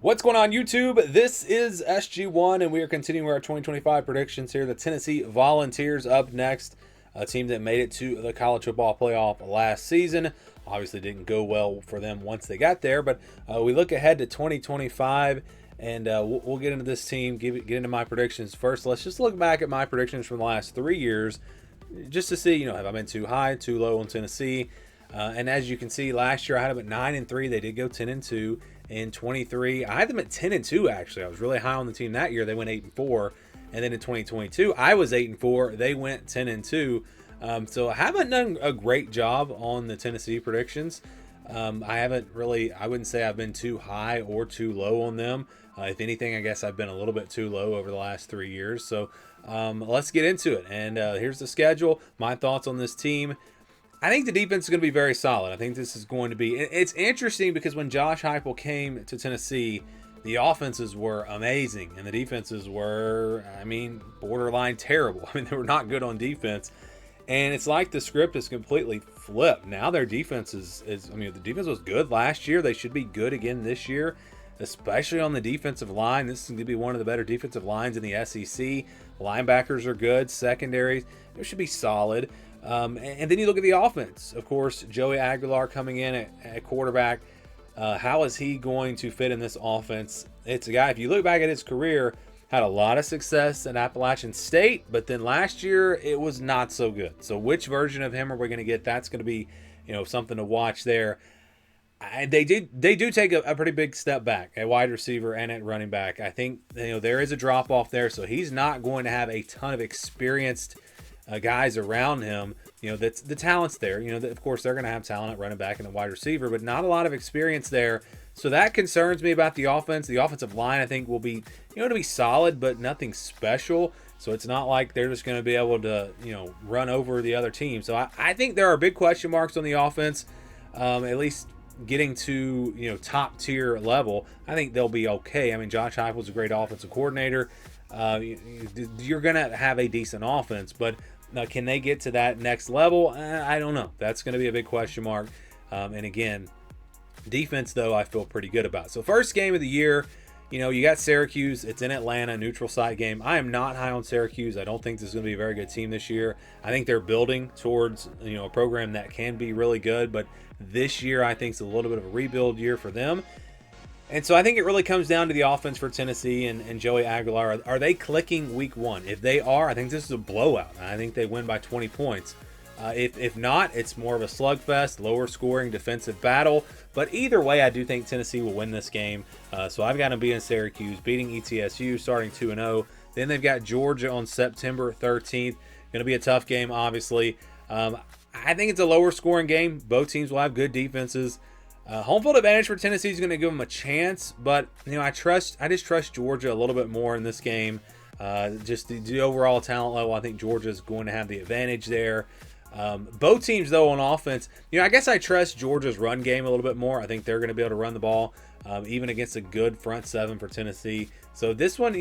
What's going on, YouTube? This is SG1, and we are continuing our 2025 predictions here. The Tennessee Volunteers up next, a team that made it to the college football playoff last season. Obviously, didn't go well for them once they got there, but we look ahead to 2025, and we'll get into this team, get into my predictions first. Let's just look back at my predictions from the last 3 years, just to see, have I been too high, too low on Tennessee? And as you can see, last year I had them at 9-3. They did go 10-2. In 23, I had them at 10-2. Actually, I was really high on the team that year. They went 8-4, and then in 2022, I was 8-4. They went 10-2. So I haven't done a great job on the Tennessee predictions. I haven't really. I wouldn't say I've been too high or too low on them. If anything, I guess I've been a little bit too low over the last 3 years. So let's get into it. And here's the schedule. My thoughts on this team. I think the defense is going to be very solid. I think this is going to be. It's interesting because when Josh Heupel came to Tennessee, the offenses were amazing and the defenses were, borderline terrible. They were not good on defense, and it's like the script is completely flipped. Now their defense is. The defense was good last year. They should be good again this year, especially on the defensive line. This is going to be one of the better defensive lines in the SEC. Linebackers are good. Secondaries, it should be solid. And then you look at the offense. Of course, Joey Aguilar coming in at quarterback. How is he going to fit in this offense? It's a guy, if you look back at his career, had a lot of success at Appalachian State, but then last year it was not so good. So which version of him are we going to get? That's going to be, something to watch there. They do take a pretty big step back at wide receiver and at running back. I think there is a drop off there, so he's not going to have a ton of experienced guys around him. That's the talent's there. Of course they're going to have talent at running back and a wide receiver, but not a lot of experience there. So that concerns me about the offense. The offensive line, I think, will be to be solid, but nothing special. So it's not like they're just going to be able to run over the other team. So I think there are big question marks on the offense. At least getting to top tier level, I think they'll be okay. Josh Heupel's a great offensive coordinator. You're going to have a decent offense, but can they get to that next level? I don't know. That's going to be a big question mark. And again, defense, though, I feel pretty good about. So first game of the year, you got Syracuse. It's in Atlanta, neutral site game. I am not high on Syracuse. I don't think this is going to be a very good team this year. I think they're building towards a program that can be really good, but this year I think it's a little bit of a rebuild year for them. And so I think it really comes down to the offense for Tennessee and Joey Aguilar. Are they clicking week one? If they are, I think this is a blowout. I think they win by 20 points. If not, it's more of a slugfest, lower scoring defensive battle. But either way, I do think Tennessee will win this game. So I've got them beating Syracuse, beating ETSU, starting 2-0. Then they've got Georgia on September 13th. Going to be a tough game, obviously. I think it's a lower scoring game. Both teams will have good defenses. Home field advantage for Tennessee is going to give them a chance, but I just trust Georgia a little bit more in this game. Just the overall talent level, I think Georgia is going to have the advantage there. Both teams, though, on offense, I guess I trust Georgia's run game a little bit more. I think they're going to be able to run the ball, even against a good front seven for Tennessee. So this one,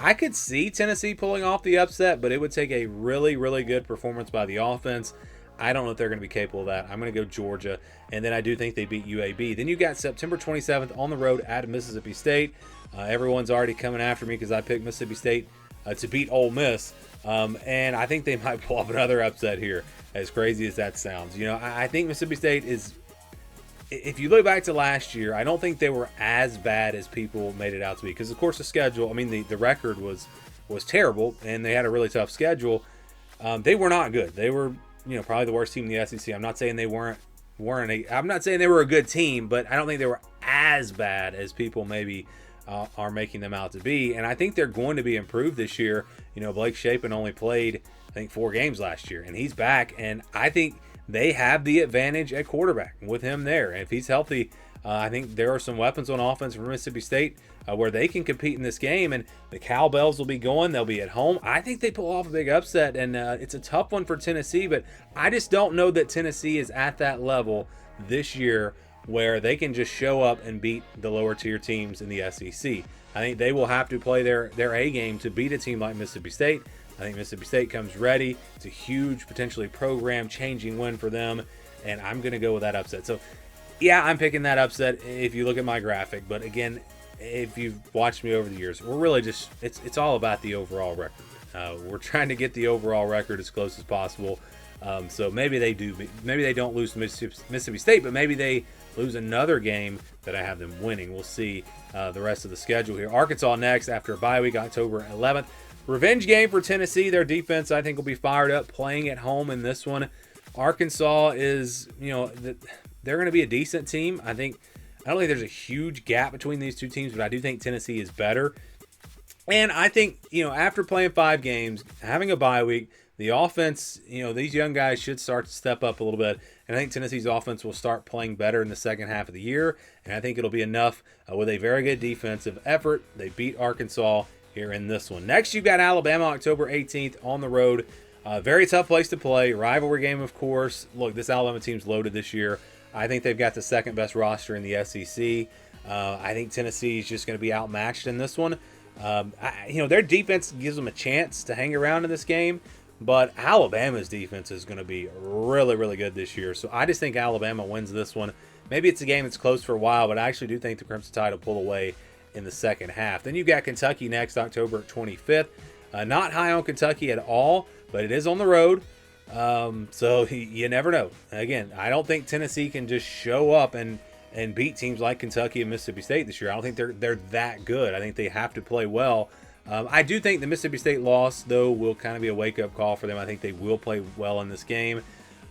I could see Tennessee pulling off the upset, but it would take a really, really good performance by the offense. I don't know if they're going to be capable of that. I'm going to go Georgia, and then I do think they beat UAB. Then you got September 27th on the road at Mississippi State. Everyone's already coming after me because I picked Mississippi State to beat Ole Miss, and I think they might pull off another upset here, as crazy as that sounds. I think Mississippi State is, if you look back to last year, I don't think they were as bad as people made it out to be, because, of course, the schedule, the record was terrible, and they had a really tough schedule. They were not good. They were probably the worst team in the SEC. I'm not saying they I'm not saying they were a good team, but I don't think they were as bad as people maybe are making them out to be. And I think they're going to be improved this year. Blake Shapen only played, I think, 4 games last year, and he's back. And I think they have the advantage at quarterback with him there. And if he's healthy, I think there are some weapons on offense for Mississippi State where they can compete in this game, and the cowbells will be going. They'll be at home. I think they pull off a big upset, and it's a tough one for Tennessee, but I just don't know that Tennessee is at that level this year where they can just show up and beat the lower tier teams in the SEC. I think they will have to play their A game to beat a team like Mississippi State. I think Mississippi State comes ready. It's a huge, potentially program-changing win for them, and I'm going to go with that upset. So Yeah, I'm picking that upset if you look at my graphic. But again, if you've watched me over the years, we're really just it's all about the overall record. We're trying to get the overall record as close as possible. So maybe they don't lose to Mississippi State, but maybe they lose another game that I have them winning. We'll see the rest of the schedule here. Arkansas next after a bye week, October 11th. Revenge game for Tennessee. Their defense, I think, will be fired up playing at home in this one. Arkansas is, they're going to be a decent team. I don't think there's a huge gap between these two teams, but I do think Tennessee is better. And I think, after playing 5 games, having a bye week, the offense, these young guys should start to step up a little bit. And I think Tennessee's offense will start playing better in the second half of the year. And I think it'll be enough with a very good defensive effort. They beat Arkansas here in this one. Next, you've got Alabama, October 18th on the road. Very tough place to play. Rivalry game, of course. Look, this Alabama team's loaded this year. I think they've got the second best roster in the SEC. I think Tennessee is just going to be outmatched in this one. Their defense gives them a chance to hang around in this game, but Alabama's defense is going to be really, really good this year. So I just think Alabama wins this one. Maybe it's a game that's close for a while, but I actually do think the Crimson Tide will pull away in the second half. Then you've got Kentucky next, October 25th. Not high on Kentucky at all, but it is on the road. So you never know. Again, I don't think Tennessee can just show up and beat teams like Kentucky and Mississippi State this year. I don't think they're that good. I think they have to play well. I do think the Mississippi State loss, though, will kind of be a wake-up call for them. I think they will play well in this game.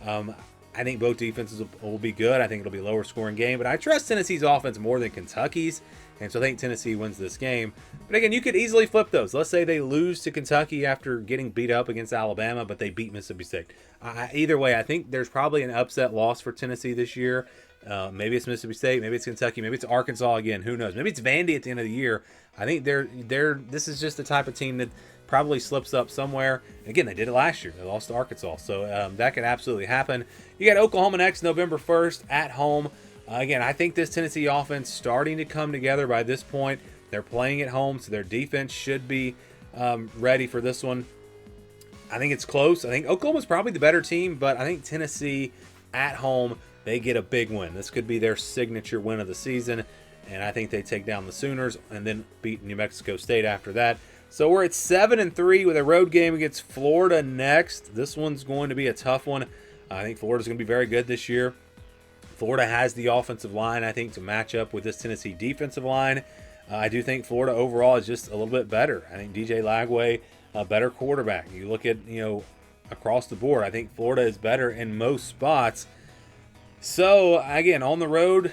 I think both defenses will be good. I think it'll be a lower scoring game, but I trust Tennessee's offense more than Kentucky's, and so I think Tennessee wins this game. But again, you could easily flip those. Let's say they lose to Kentucky after getting beat up against Alabama, but they beat Mississippi State. Either way, I think there's probably an upset loss for Tennessee this year. Maybe it's Mississippi State, maybe it's Kentucky, maybe it's Arkansas again. Who knows? Maybe it's Vandy at the end of the year. I think this is just the type of team that probably slips up somewhere. Again, they did it last year. They lost to Arkansas, so that could absolutely happen. You got Oklahoma next, November 1st at home. Again, I think this Tennessee offense starting to come together by this point. They're playing at home, so their defense should be ready for this one. I think it's close. I think Oklahoma's probably the better team, but I think Tennessee at home, they get a big win. This could be their signature win of the season, and I think they take down the Sooners and then beat New Mexico State after that. So we're at 7-3 with a road game against Florida next. This one's going to be a tough one. I think Florida's going to be very good this year. Florida has the offensive line, I think, to match up with this Tennessee defensive line. I do think Florida overall is just a little bit better. I think DJ Lagway, a better quarterback. You look at, across the board, I think Florida is better in most spots. So, again, on the road,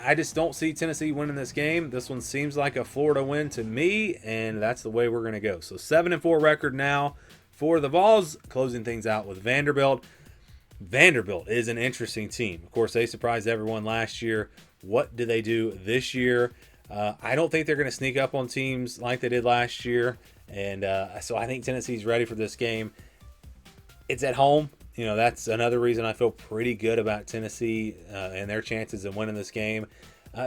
I just don't see Tennessee winning this game. This one seems like a Florida win to me, and that's the way we're going to go. So 7-4 record now for the Vols, closing things out with Vanderbilt. Vanderbilt is an interesting team. Of course, they surprised everyone last year. What do they do this year? I don't think they're going to sneak up on teams like they did last year, and so I think Tennessee's ready for this game. It's at home. That's another reason I feel pretty good about Tennessee and their chances of winning this game.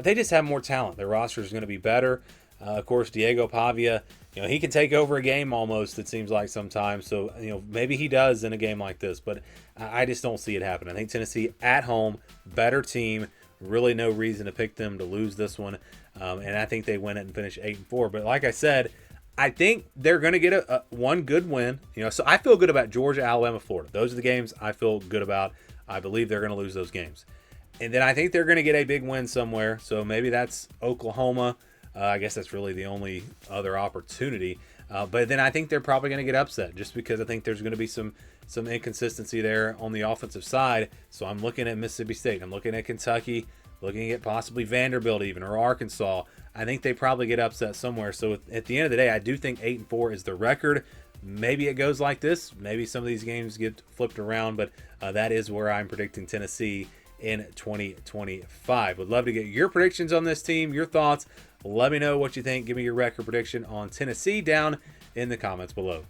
They just have more talent. Their roster is going to be better. Of course, Diego Pavia, he can take over a game almost, it seems like sometimes. So, maybe he does in a game like this, but I just don't see it happen. I think Tennessee at home, better team, really no reason to pick them to lose this one. And I think they win it and finish 8-4. But like I said, I think they're going to get a one good win. So I feel good about Georgia, Alabama, Florida. Those are the games I feel good about. I believe they're going to lose those games. And then I think they're going to get a big win somewhere. So maybe that's Oklahoma. I guess that's really the only other opportunity. But then I think they're probably going to get upset just because I think there's going to be some inconsistency there on the offensive side. So I'm looking at Mississippi State. I'm looking at Kentucky, looking at possibly Vanderbilt even, or Arkansas. I think they probably get upset somewhere. So at the end of the day, I do think 8-4 is the record. Maybe it goes like this. Maybe some of these games get flipped around, but that is where I'm predicting Tennessee in 2025. Would love to get your predictions on this team, your thoughts. Let me know what you think. Give me your record prediction on Tennessee down in the comments below.